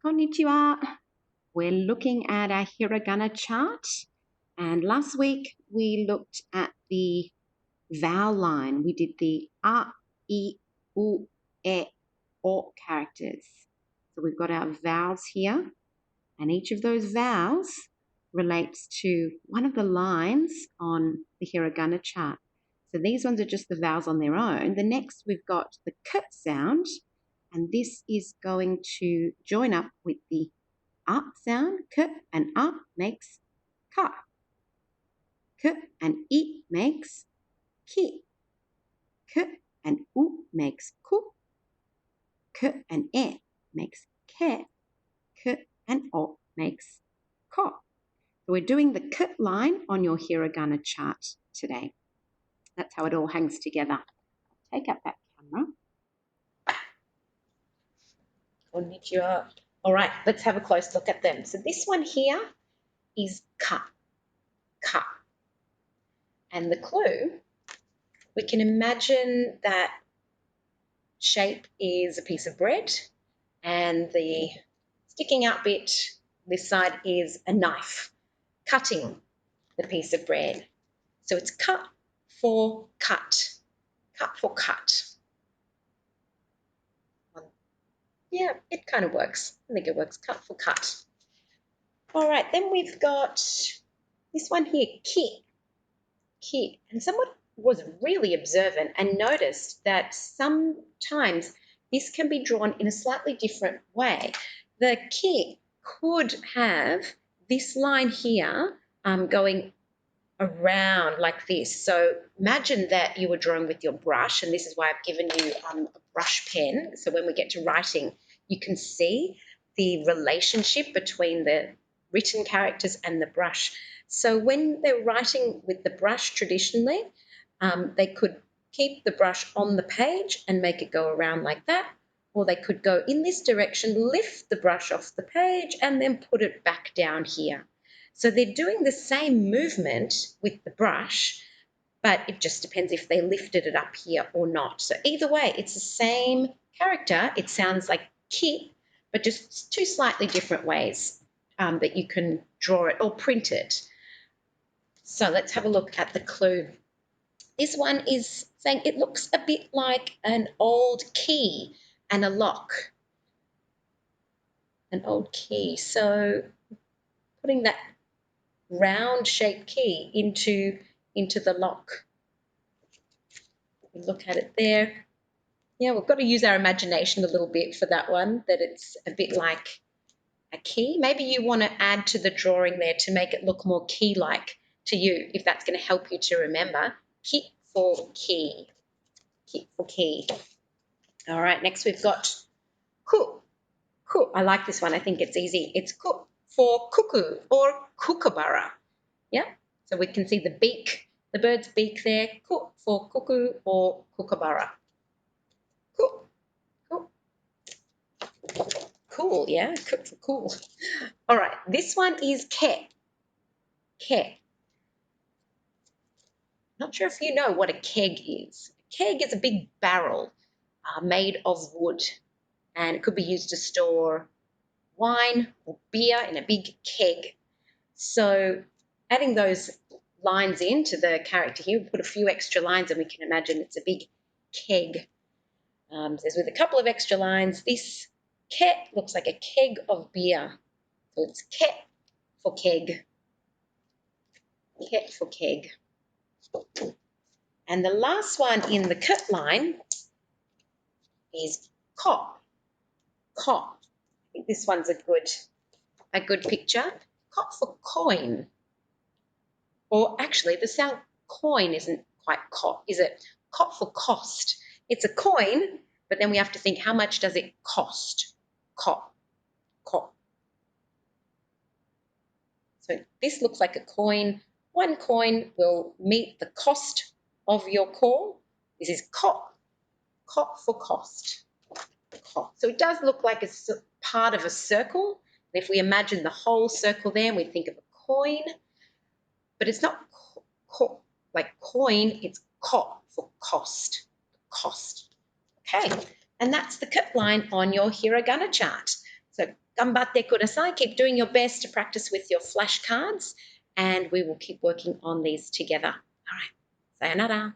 Konnichiwa. We're looking at our hiragana chart, and last week we looked at the vowel line. We did the a, I, u, e, o characters. So we've got our vowels here, and each of those vowels relates to one of the lines on the hiragana chart. So these ones are just the vowels on their own. The next we've got the k sound, and this is going to join up with the a sound, k, and a makes ka. K and I makes ki. K and u makes ku. K and e makes ke. K and o makes ko. So we're doing the k line on your hiragana chart today. That's how it all hangs together. Take up that camera. Konnichiwa. All right, let's have a close look at them. So this one here is ka, ka. And the clue, we can imagine that shape is a piece of bread and the sticking out bit this side is a knife cutting the piece of bread. So it's cut for cut, cut for cut. Yeah, it kind of works. I think it works, cut for cut. All right, then we've got this one here, ki, ki. And someone was really observant and noticed that sometimes this can be drawn in a slightly different way. The ki could have this line here going around like this. So imagine that you were drawing with your brush, and this is why I've given you a brush pen. So when we get to writing, you can see the relationship between the written characters and the brush. So when they're writing with the brush traditionally, they could keep the brush on the page and make it go around like that, or they could go in this direction, lift the brush off the page and then put it back down here. So they're doing the same movement with the brush, but it just depends if they lifted it up here or not. So either way, it's the same character. It sounds like ki, but just two slightly different ways that you can draw it or print it. So let's have a look at the clue. This one is saying it looks a bit like an old key and a lock. An old key. So putting that round shaped key into the lock. We look at it there. Yeah, we've got to use our imagination a little bit for that one, that it's a bit like a key. Maybe you want to add to the drawing there to make it look more key-like to you, if that's going to help you to remember. Ki for key. Ki for key. All right, next we've got ku. Ku. I like this one. I think it's easy. It's ku for cuckoo or kookaburra. Yeah, so we can see the beak, the bird's beak there, ku for cuckoo or kookaburra. Cool, cool, cool, yeah, cool. All right, this one is ke, ke. Not sure if you know what a keg is. A keg is a big barrel made of wood, and it could be used to store wine or beer in a big keg. So adding those lines into the character here, we put a few extra lines and we can imagine it's a big keg. Says with a couple of extra lines, this ke looks like a keg of beer. So it's ke for keg. Ke for keg. And the last one in the k line is ko. Ko. I think this one's a good picture. Ko for coin. Or actually, the sound coin isn't quite ko, is it? Ko for cost. It's a coin, but then we have to think, how much does it cost? Ko. Ko. So this looks like a coin. One coin will meet the cost of your call. This is ko. Ko for cost. Ko. So it does look like it's part of a circle. And if we imagine the whole circle there, we think of a coin. But it's not ko, like coin, it's ko for cost. Cost. Okay. And that's the k line on your hiragana chart. So Ganbatte kudasai. Keep doing your best to practice with your flashcards, and we will keep working on these together. All right. Sayonara.